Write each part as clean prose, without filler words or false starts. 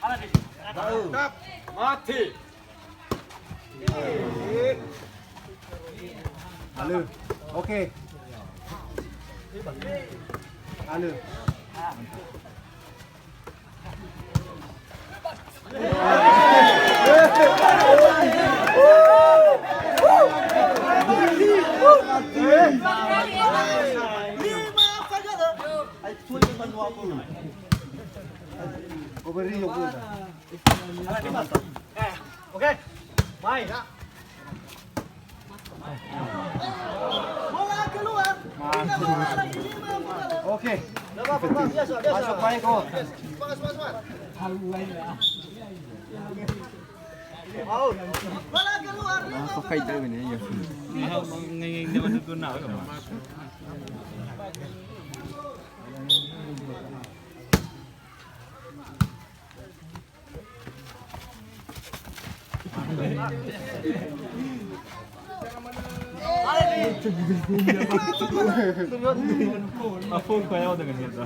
Mati. Halo. Oke. Halo. Oke. Main. Bola keluar. Oke. Biasa. Masuk baik kok. Semangat. Bola keluar. Pakai tahu ini ya. Ngingin naman ito na ako. Mapun pa ako dengan ito.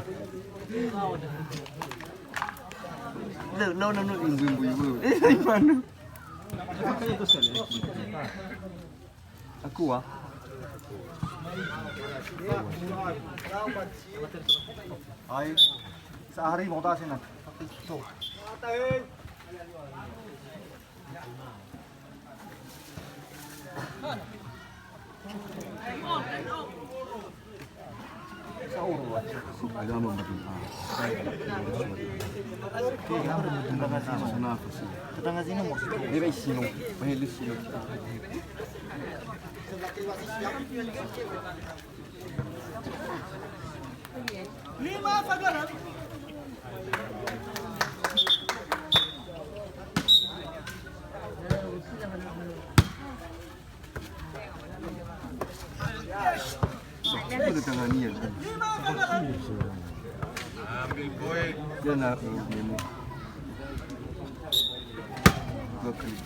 Lo nanu ibu-ibu. Dari mana? Aku ah. Ay, sa hari mo tasin na. Sa uro. Ada apa betul? Sana apa sih? Tetangga sini mo. Dia sino, mahal sino. Lima Fagaran. Itu tetangga ni ya. Lima Fagaran. Ambil boy. Dia nak ini. Dua kali.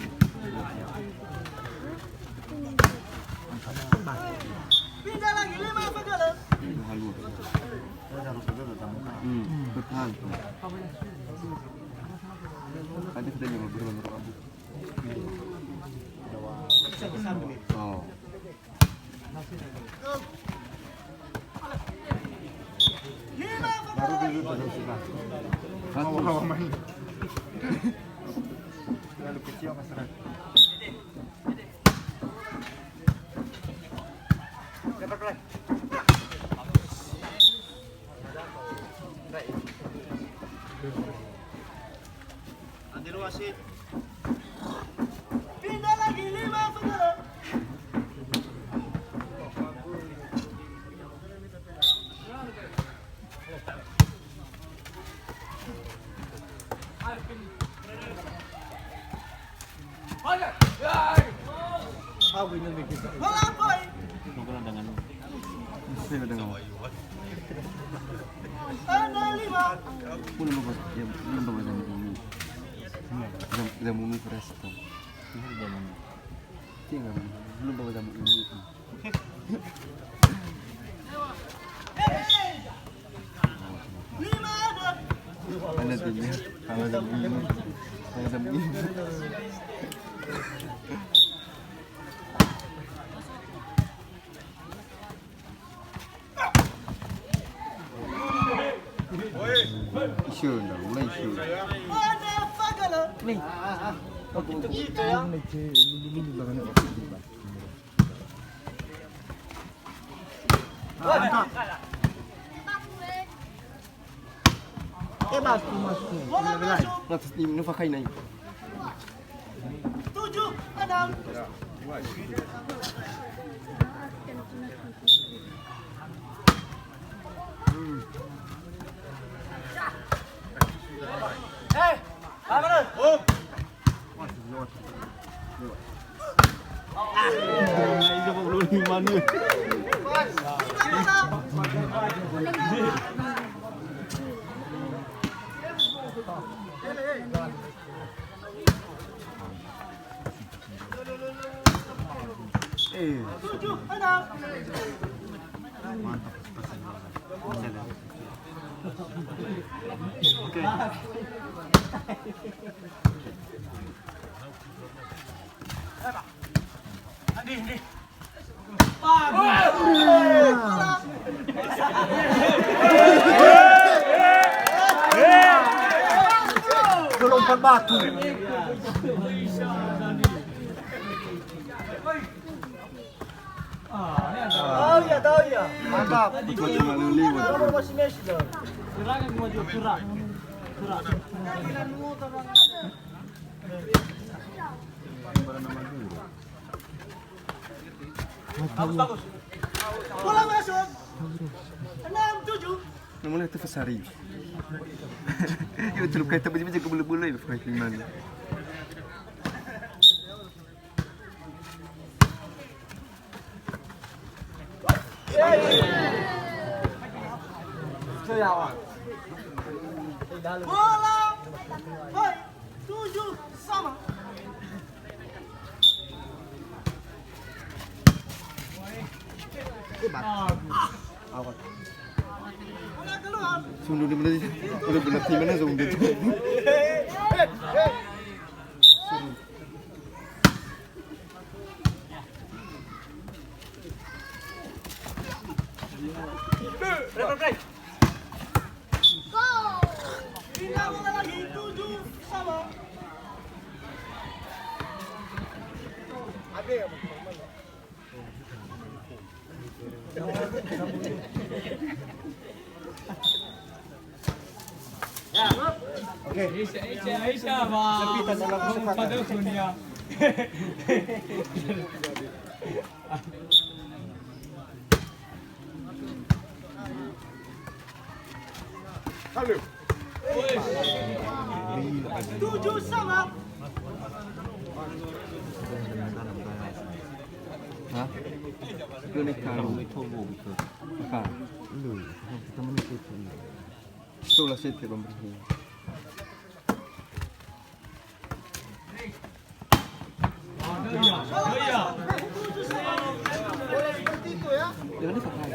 Pindah lagi Lima Fagaran. Halu. Bertahan tu. Ada kita yang berbual Abu. Oh. Lima Baru Fagaran. dulu terus sudah. Hawa main. Lalu kecil masyarakat. Dapat play. Andiro wasit. Pindah lagi Lima Fagaran. Bola boy. Saya dengan Ada Lima. pun lepas yang belum berbeza ini. Yang mungkin presto. Tinggal belum berbeza ini. Lima ada. Ada tiga, kalau ada ini, ada ini. Isu dah, mulai isu. Ada Fagaran. Gitu ya. Bola masuk. Nanti ini pakai naik. 7, 6. Ito pa ulo ni Manu. Tujuh, enam. Mantap. Oke. Lompat batu. Tahu ya, tahu ya. Mantap. Kau cuma lewat. Kalau masih Messi dah. Gerak yang maju gerak. Gerak. Bagus, bagus. Bola masuk. 6-7. Namanya itu Fasari. Itu terluka tapi macam bola-bola itu fighting man. Bola. Baik. 7 sama. Bola keluar. Sundu di mana? Udah benar di mana sundu itu? Pindah bola lagi 7 sama. Ada ya, Sepitan dalam kesempatan. Halo. 7 sama. Hah? Itu ni kalau itu betul. Kan? Lu, kita menikut. Itulah saya tidak berhenti. Boleh seperti itu ya. Dia mana pakai?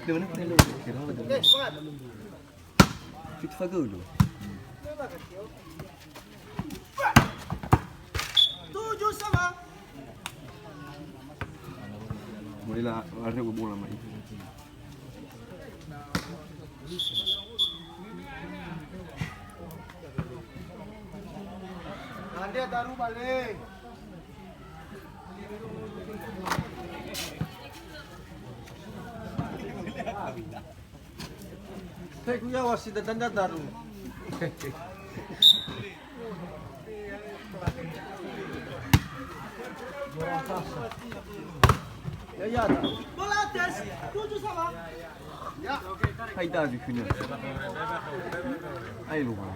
Dia mana pakai lu? Kira apa tu? Oke, semangat. Kita fagal dulu. 7 sama. Mulailah ada bola mai. Nanti taruh balik. Saya kuya wasi datang taruh. Ya. Bola atas. 7 sama. Hai dah di final. Ai lupa.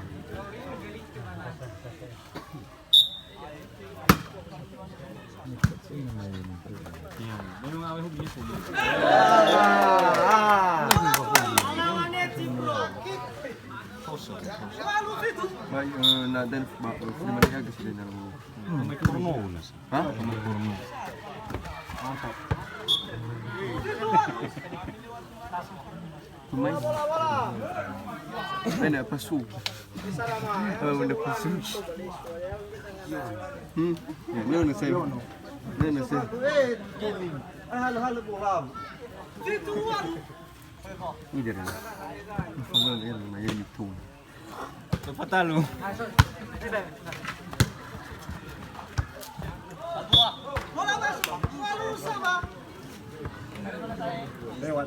Lalu itu. Baik, nak dan film mana agak sudah dalam. Hah? Pemain. Ada pasu. Ada pasu. Ya, mana saya? Mana saya? Gini. Halo bola. Itu waru. Ini dia. Fagal dia mana yang itu. Patah lu. Bola masuk. Lalu sama. Lewat.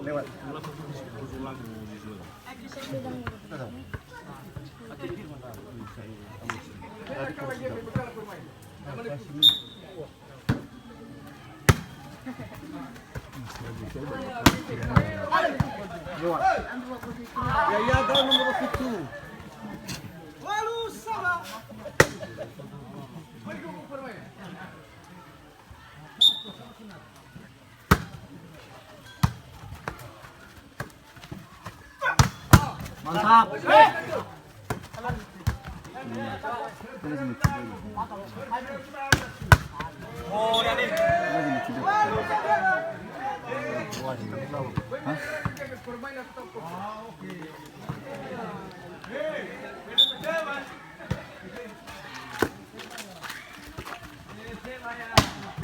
Ya, tahu nomor 7. Lalu sama. Mantap. Hah?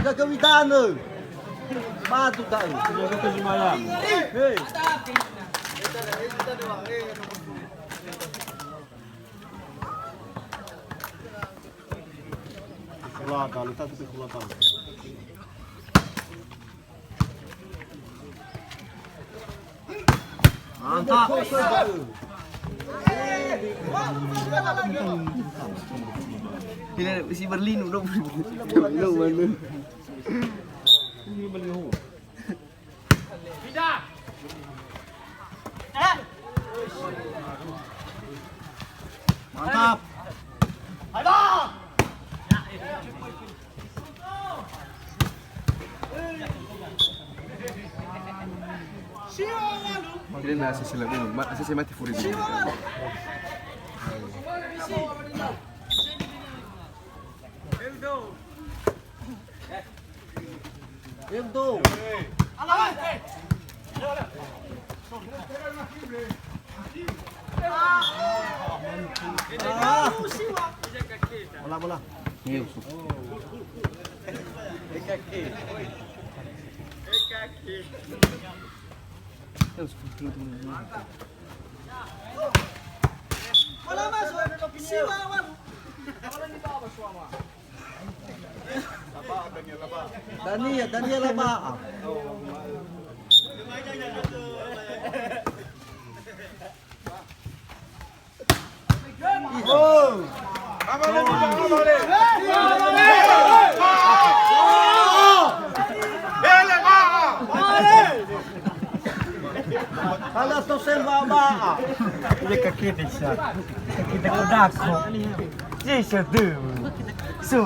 Gagamitan lo. Batu tayo. Hey. Kulata, lihat itu kulata. Mantap. Si Berlin udah mana? Mantap. Dia nasi selama ini, saya mati furi. Itu. Bola. Daniel laba. Oh. Alas to sembaba. Dia kaki dia. Kita udah kok. Jadi tu. So.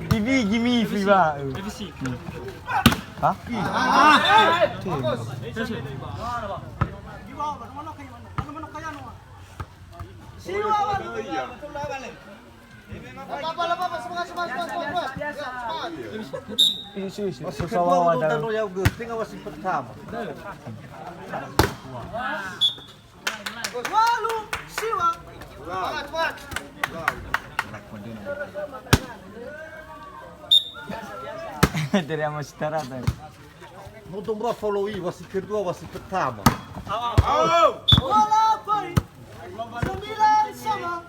Ini gimi fiba. Hah? Kedua menonton yang gunting masih pertama. Walu siwa. Cepat. Dari amas tarata. Nonton berapa follow masih kedua masih pertama. Bola pari. 9 sama.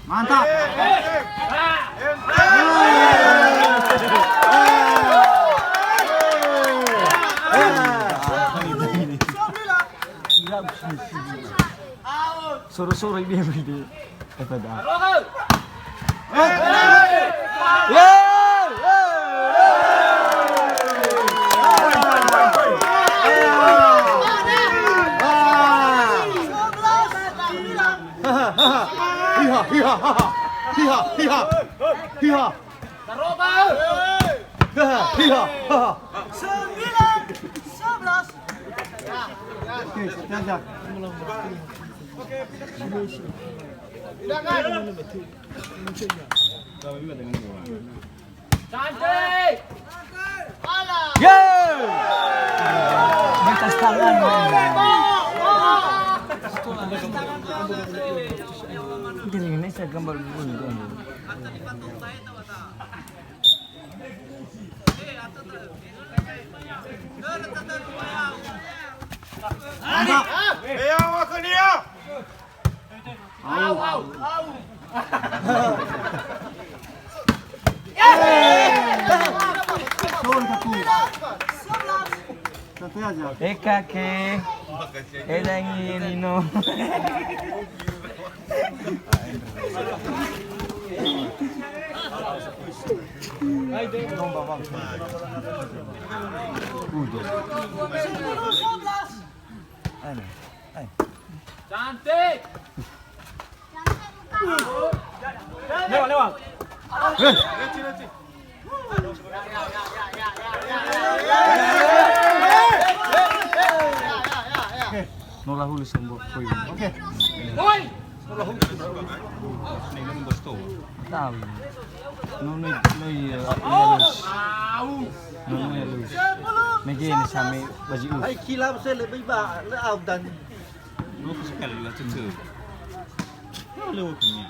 Mantap. Suruh-suruh dia beli. Daripada. Hiha. Hiha. 11. Oke, siap. Batas tangan. Ini saya gambar dulu. Satu aja. Kake. Edangi Nino. Cantik. Lewat. Nolah hulu sembuh. Oke. Ini kan bos tuh. Tahu. Nono halus. Nono halus. Megini sami baju. Ay kilap saya lebih bah, leau dan Lu sekali juga cucu. Lu punya.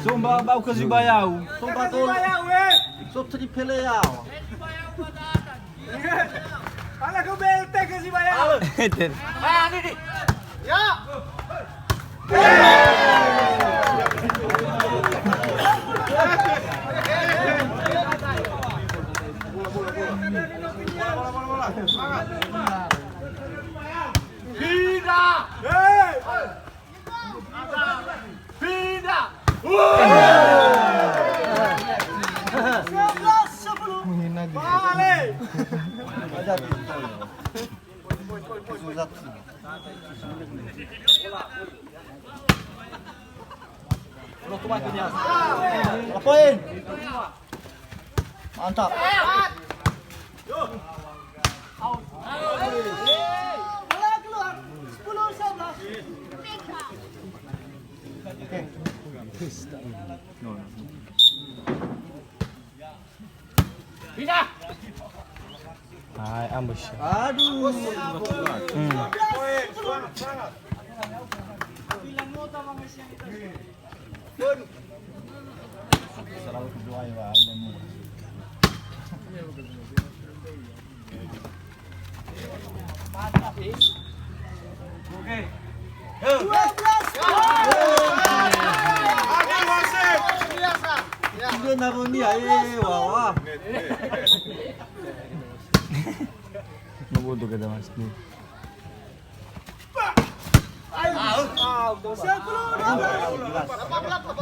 Sumba bau ke Zibayau. Sumpah tu. So triple leau. Ajar pintu. Susah. Lo tuh majunya. Apain? Mantap. Keluar 10-11. Oke. Ay, ambush. Aduh. Selalu berdoa ya, Pak. Dia naruh ni wah. Nabuto ka daw mas.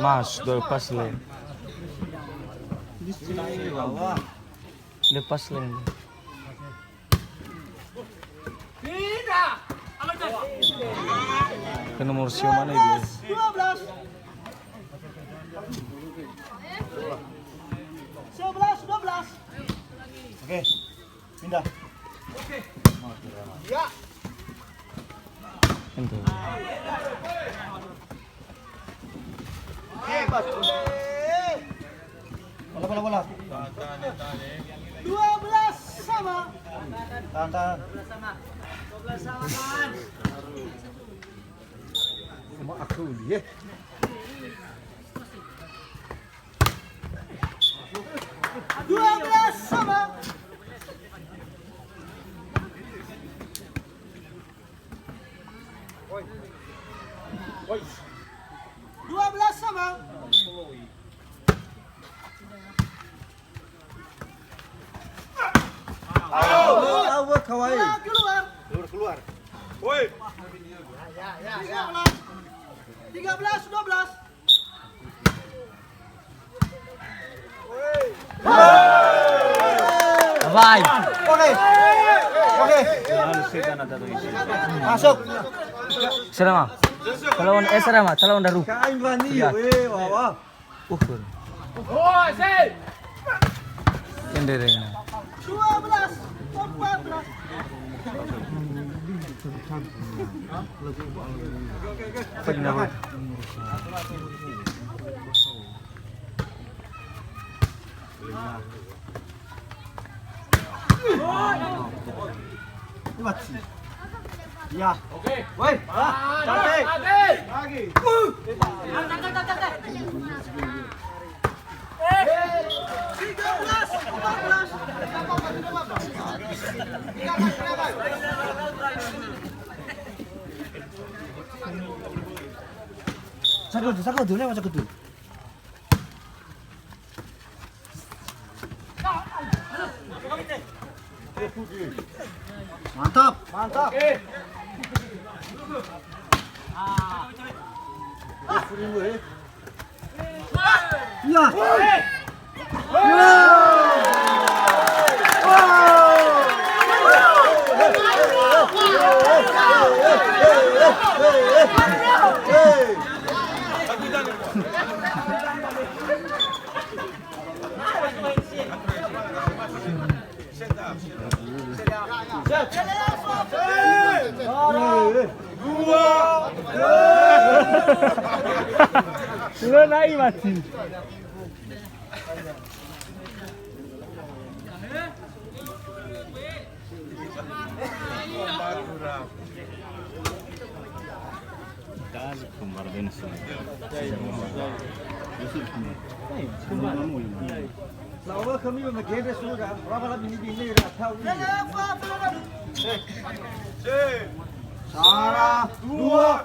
Mas, lepas le. Wah. Lepas le. Ke nomor siapa mana itu? 12. 11, 12. Oke. Pindah. Itu. Bola. 12 sama. Tahan. Sama aku dia. Dua belas sama. Dua belas sama. Awak kawaii. Keluar. Woi. 13, 12. Bye. Oke. Harus kita nada tuh isi. Masuk. Serama. Serama. Calon daru. Kain bani. Wah. Ukur. Oh, say. Kendere. 12, 14. Pagnawa. Mati. Ya. Oke. Woi. Cantik. Lagi. 13, 14. Sakal dulu macam itu. Mantap. Oke. Ya. Lo naik mati. Dah kembar benes. Lawa kami memang dia sudah berapa lama ini dah tahu ni. Satu, dua,